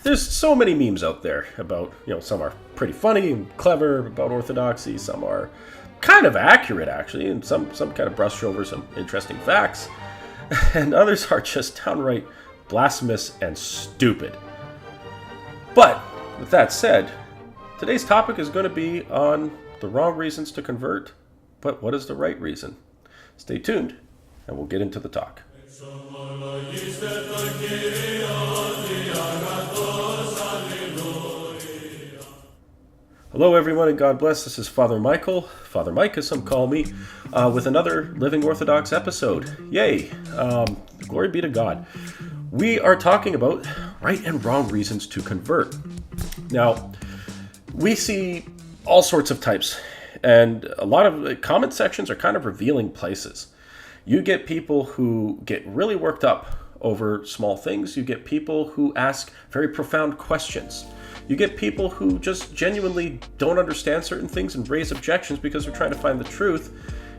there's so many memes out there about, some are pretty funny and clever about Orthodoxy, some are kind of accurate actually, and some kind of brush over some interesting facts, and others are just downright blasphemous and stupid. But with that said, today's topic is going to be on the wrong reasons to convert, but what is the right reason? Stay tuned, and we'll get into the talk. Hello everyone, and God bless. This is Father Michael, Father Mike as some call me, with another Living Orthodox episode. Yay! Glory be to God. We are talking about right and wrong reasons to convert. Now, we see all sorts of types, and a lot of the comment sections are kind of revealing places. You get people who get really worked up over small things. You get people who ask very profound questions. You get people who just genuinely don't understand certain things and raise objections because they're trying to find the truth.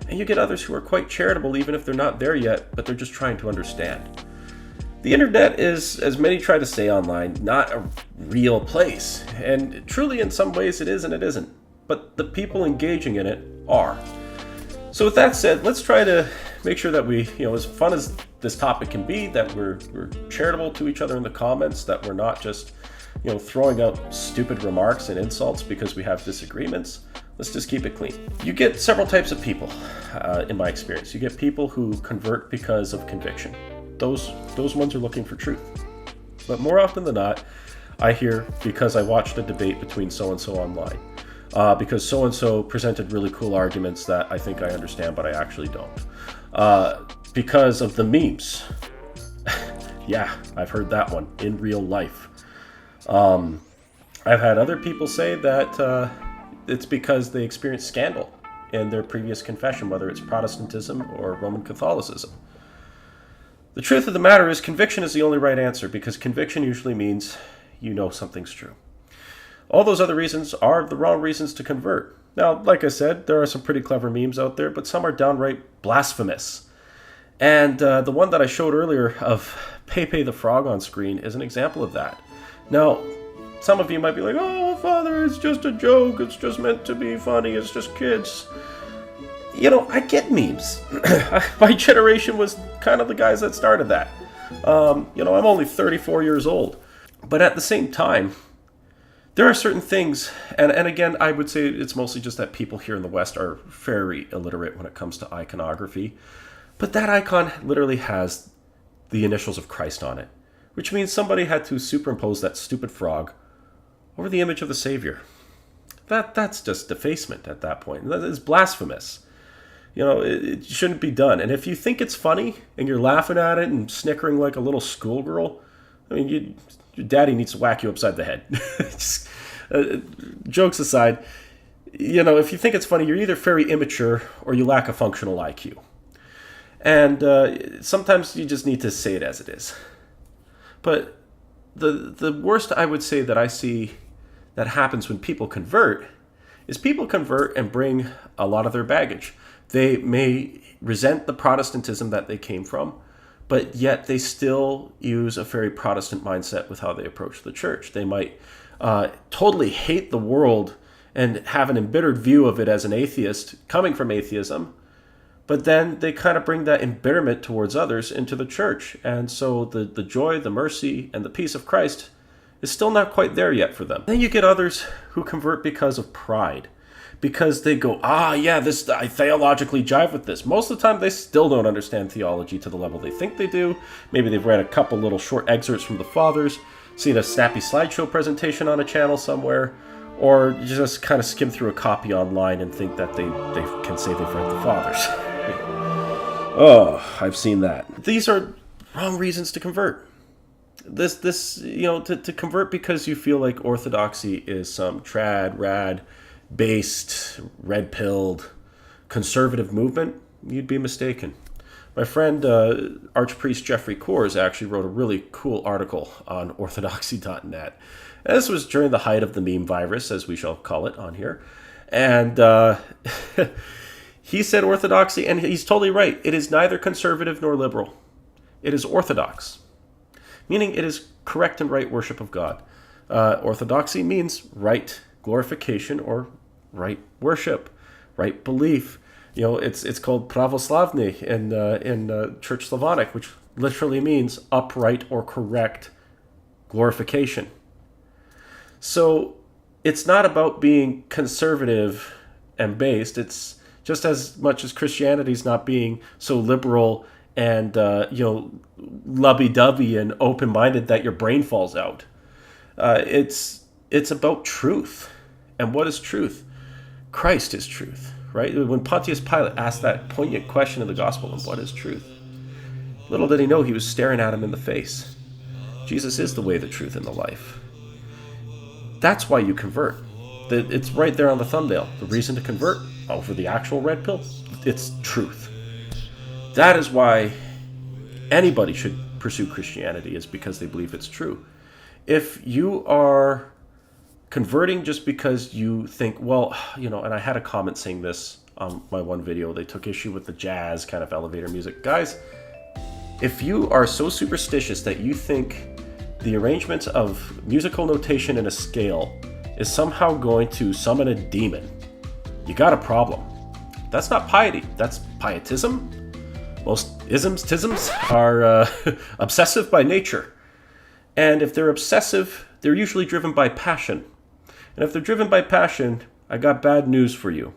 And you get others who are quite charitable, even if they're not there yet, but they're just trying to understand. The internet is, as many try to say online, not a real place. And truly, in some ways, it is and it isn't. But the people engaging in it are. So with that said, let's try to make sure that we, as fun as this topic can be, that we're charitable to each other in the comments, that we're not just, throwing out stupid remarks and insults because we have disagreements. Let's just keep it clean. You get several types of people, in my experience. You get people who convert because of conviction. Those ones are looking for truth. But more often than not, I hear because I watched a debate between so-and-so online. Because so-and-so presented really cool arguments that I think I understand, but I actually don't. Because of the memes. Yeah, I've heard that one in real life. I've had other people say that it's because they experienced scandal in their previous confession, whether it's Protestantism or Roman Catholicism. The truth of the matter is conviction is the only right answer, because conviction usually means you know something's true. All those other reasons are the wrong reasons to convert. Now, like I said, there are some pretty clever memes out there, but some are downright blasphemous. And the one that I showed earlier of Pepe the Frog on screen is an example of that. Now, some of you might be like, oh, Father, it's just a joke. It's just meant to be funny. It's just kids. I get memes. My generation was kind of the guys that started that. I'm only 34 years old. But at the same time, there are certain things, and again, I would say it's mostly just that people here in the West are very illiterate when it comes to iconography. But that icon literally has the initials of Christ on it, which means somebody had to superimpose that stupid frog over the image of the Savior. That's just defacement at that point. That is blasphemous. It shouldn't be done. And if you think it's funny and you're laughing at it and snickering like a little schoolgirl, your daddy needs to whack you upside the head. Just, jokes aside, if you think it's funny, you're either very immature or you lack a functional IQ. And sometimes you just need to say it as it is. But the worst I would say that I see that happens when people convert is people convert and bring a lot of their baggage. They may resent the Protestantism that they came from, but yet they still use a very Protestant mindset with how they approach the church. They might totally hate the world and have an embittered view of it as an atheist coming from atheism, but then they kind of bring that embitterment towards others into the church. And so the joy, the mercy, and the peace of Christ is still not quite there yet for them. Then you get others who convert because of pride. Because they go, I theologically jive with this. Most of the time, they still don't understand theology to the level they think they do. Maybe they've read a couple little short excerpts from the Fathers, seen a snappy slideshow presentation on a channel somewhere, or just kind of skim through a copy online and think that they can say they've read the Fathers. Oh, I've seen that. These are wrong reasons to convert. To convert because you feel like Orthodoxy is some trad, based, red-pilled, conservative movement, you'd be mistaken. My friend, Archpriest Jeffrey Coors, actually wrote a really cool article on orthodoxy.net. And this was during the height of the meme virus, as we shall call it on here. And he said orthodoxy, and he's totally right, it is neither conservative nor liberal. It is orthodox, meaning it is correct and right worship of God. Orthodoxy means right glorification or right worship, right belief. It's called pravoslavny in Church Slavonic, which literally means upright or correct glorification. So it's not about being conservative and based. It's just as much as Christianity's not being so liberal and lovey-dovey and open-minded that your brain falls out. It's about truth. And what is truth? Christ is truth, right? When Pontius Pilate asked that poignant question in the gospel, and what is truth? Little did he know he was staring at him in the face. Jesus is the way, the truth, and the life. That's why you convert. It's right there on the thumbnail. The reason to convert over the actual red pill, it's truth. That is why anybody should pursue Christianity, is because they believe it's true. If you are converting just because you think, well, and I had a comment saying this on my one video, they took issue with the jazz kind of elevator music. Guys, if you are so superstitious that you think the arrangement of musical notation in a scale is somehow going to summon a demon, you got a problem. That's not piety, that's pietism. Most tisms are obsessive by nature. And if they're obsessive, they're usually driven by passion. And if they're driven by passion, I got bad news for you.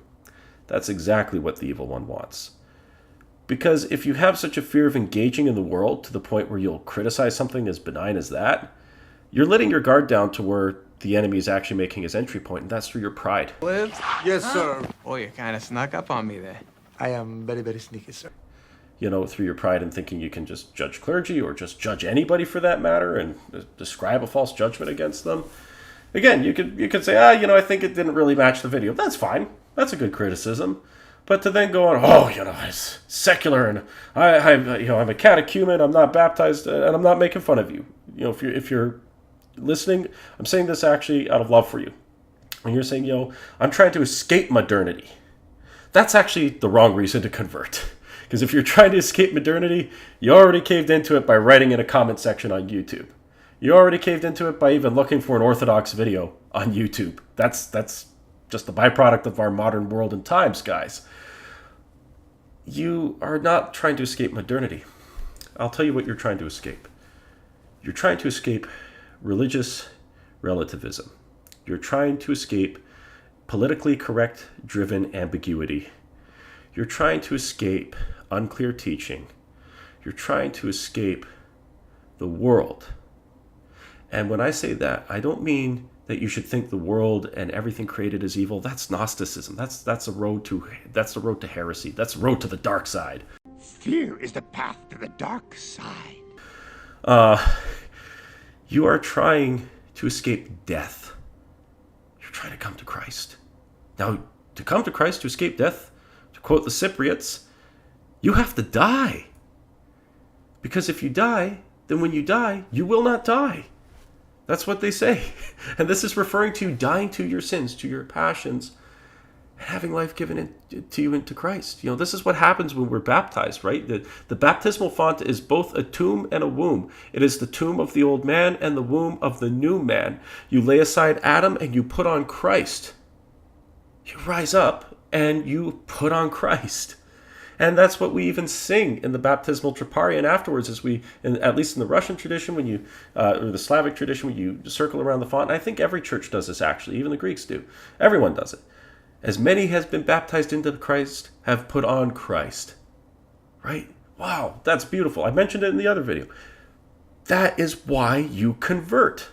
That's exactly what the evil one wants. Because if you have such a fear of engaging in the world to the point where you'll criticize something as benign as that, you're letting your guard down to where the enemy is actually making his entry point, and that's through your pride. Live? Yes, sir. Oh, you kind of snuck up on me there. I am very, very sneaky, sir. Through your pride and thinking you can just judge clergy or just judge anybody for that matter and describe a false judgment against them. Again, you could say, I think it didn't really match the video. That's fine. That's a good criticism. But to then go on, it's secular and I'm a catechumen, I'm not baptized, and I'm not making fun of you. If you're listening, I'm saying this actually out of love for you. When you're saying, I'm trying to escape modernity, that's actually the wrong reason to convert. Because if you're trying to escape modernity, you already caved into it by writing in a comment section on YouTube. You already caved into it by even looking for an Orthodox video on YouTube. That's just the byproduct of our modern world and times, guys. You are not trying to escape modernity. I'll tell you what you're trying to escape. You're trying to escape religious relativism. You're trying to escape politically correct driven ambiguity. You're trying to escape unclear teaching. You're trying to escape the world. And when I say that, I don't mean that you should think the world and everything created is evil. That's Gnosticism. That's the road to heresy. That's the road to the dark side. Fear is the path to the dark side. You are trying to escape death. You're trying to come to Christ. Now, to come to Christ, to escape death, to quote the Cypriots, you have to die. Because if you die, then when you die, you will not die. That's what they say. And this is referring to dying to your sins, to your passions, and having life given to you into Christ. This is what happens when we're baptized, right? The baptismal font is both a tomb and a womb. It is the tomb of the old man and the womb of the new man. You lay aside Adam and you put on Christ. You rise up and you put on Christ. And that's what we even sing in the baptismal troparion afterwards, as at least in the Russian tradition, when you, or the Slavic tradition, when you circle around the font. And I think every church does this, actually. Even the Greeks do. Everyone does it. As many has been baptized into Christ have put on Christ. Right? Wow, that's beautiful. I mentioned it in the other video. That is why you convert.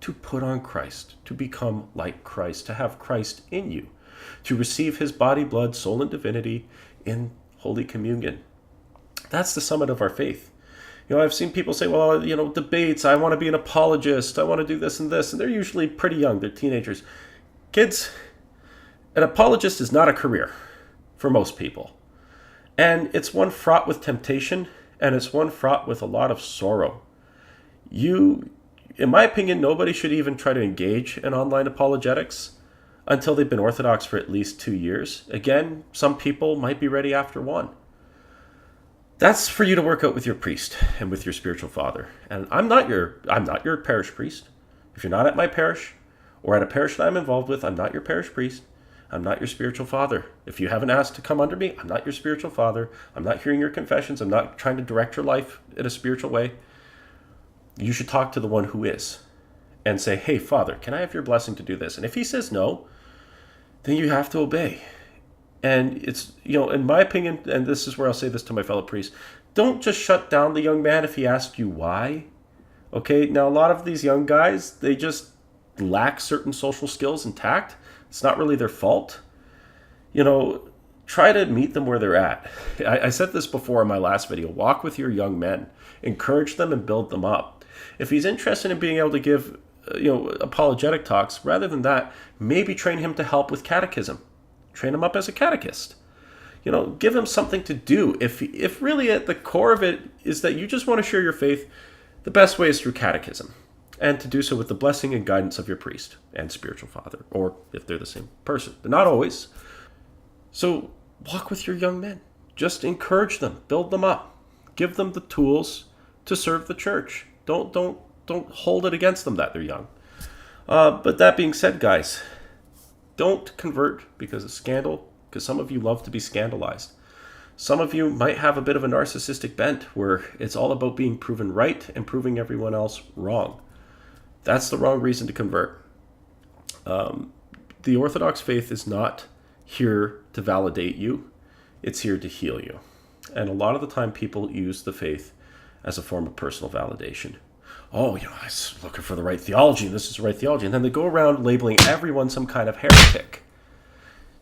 To put on Christ. To become like Christ. To have Christ in you. To receive his body, blood, soul, and divinity in Holy Communion. That's the summit of our faith. I've seen people say, well, debates, I want to be an apologist, I want to do this and this, and they're usually pretty young, they're teenagers. Kids, an apologist is not a career for most people. And it's one fraught with temptation, and it's one fraught with a lot of sorrow. In my opinion, nobody should even try to engage in online apologetics until they've been Orthodox for at least 2 years. Again, some people might be ready after 1. That's for you to work out with your priest and with your spiritual father. And I'm not your parish priest. If you're not at my parish or at a parish that I'm involved with, I'm not your parish priest. I'm not your spiritual father. If you haven't asked to come under me, I'm not your spiritual father. I'm not hearing your confessions. I'm not trying to direct your life in a spiritual way. You should talk to the one who is and say, hey, Father, can I have your blessing to do this? And if he says no, then you have to obey. And it's, in my opinion, and this is where I'll say this to my fellow priests, don't just shut down the young man if he asks you why. Okay, now a lot of these young guys, they just lack certain social skills and tact. It's not really their fault. Try to meet them where they're at. I said this before in my last video. Walk with your young men. Encourage them and build them up. If he's interested in being able to give, apologetic talks, rather than that, maybe train him to help with catechism. Train him up as a catechist. Give him something to do. If really at the core of it is that you just want to share your faith, the best way is through catechism. And to do so with the blessing and guidance of your priest and spiritual father, or if they're the same person. They're not always. So walk with your young men. Just encourage them. Build them up. Give them the tools to serve the church. Don't hold it against them that they're young. But that being said, guys, don't convert because of scandal, because some of you love to be scandalized. Some of you might have a bit of a narcissistic bent where it's all about being proven right and proving everyone else wrong. That's the wrong reason to convert. The Orthodox faith is not here to validate you. It's here to heal you. And a lot of the time people use the faith as a form of personal validation. Oh, I was looking for the right theology, and this is the right theology. And then they go around labeling everyone some kind of heretic.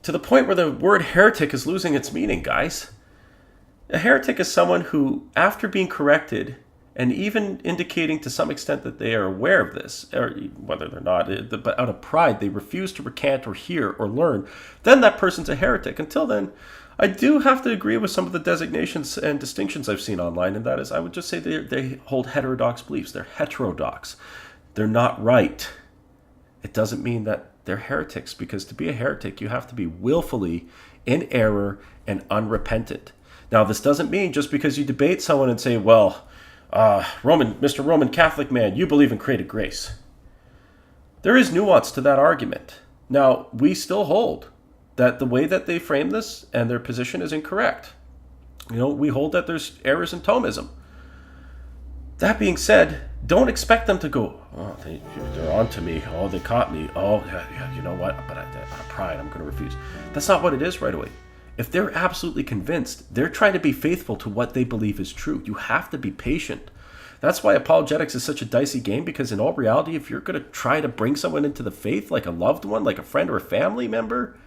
To the point where the word heretic is losing its meaning, guys. A heretic is someone who, after being corrected, and even indicating to some extent that they are aware of this, or whether they're not, but out of pride, they refuse to recant or hear or learn, then that person's a heretic. Until then, I do have to agree with some of the designations and distinctions I've seen online, and that is, I would just say they hold heterodox beliefs. They're heterodox. They're not right. It doesn't mean that they're heretics, because to be a heretic, you have to be willfully in error and unrepentant. Now, this doesn't mean just because you debate someone and say, well, Mr. Roman Catholic man, you believe in created grace. There is nuance to that argument. Now, we still hold that the way that they frame this and their position is incorrect. We hold that there's errors in Thomism. That being said, don't expect them to go, oh, they're on to me. Oh, they caught me. Oh, yeah, you know what? But out of pride, I'm going to refuse. That's not what it is right away. If they're absolutely convinced, they're trying to be faithful to what they believe is true. You have to be patient. That's why apologetics is such a dicey game, because in all reality, if you're going to try to bring someone into the faith, like a loved one, like a friend or a family member,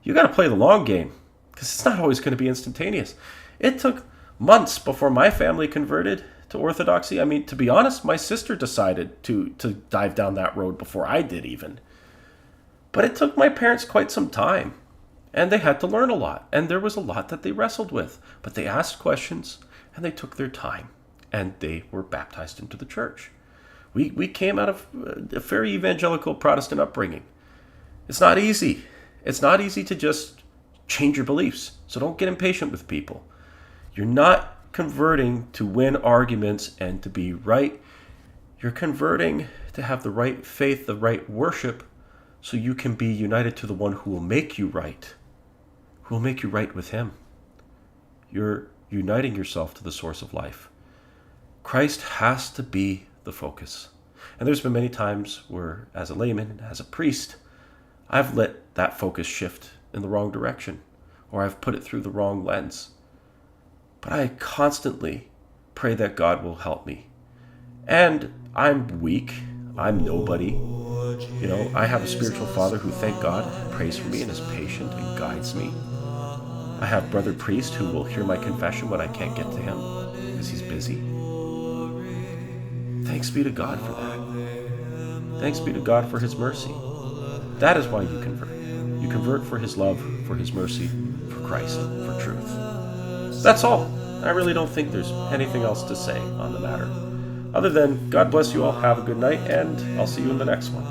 you got to play the long game, because it's not always going to be instantaneous. It took months before my family converted to Orthodoxy. I mean, to be honest, my sister decided to dive down that road before I did even. But it took my parents quite some time. And they had to learn a lot. And there was a lot that they wrestled with. But they asked questions, and they took their time. And they were baptized into the church. We came out of a very evangelical Protestant upbringing. It's not easy. It's not easy to just change your beliefs. So don't get impatient with people. You're not converting to win arguments and to be right. You're converting to have the right faith, the right worship, so you can be united to the one who will make you right. Who will make you right with him. You're uniting yourself to the source of life. Christ has to be the focus. And there's been many times where, as a layman and as a priest, I've let that focus shift in the wrong direction, or I've put it through the wrong lens. But I constantly pray that God will help me. And I'm weak. I'm nobody. I have a spiritual father who, thank God, prays for me and is patient and guides me. I have brother priest who will hear my confession when I can't get to him because he's busy. Thanks be to God for that. Thanks be to God for his mercy. That is why you convert. You convert for his love, for his mercy, for Christ, for truth. That's all. I really don't think there's anything else to say on the matter. Other than, God bless you all, have a good night, and I'll see you in the next one.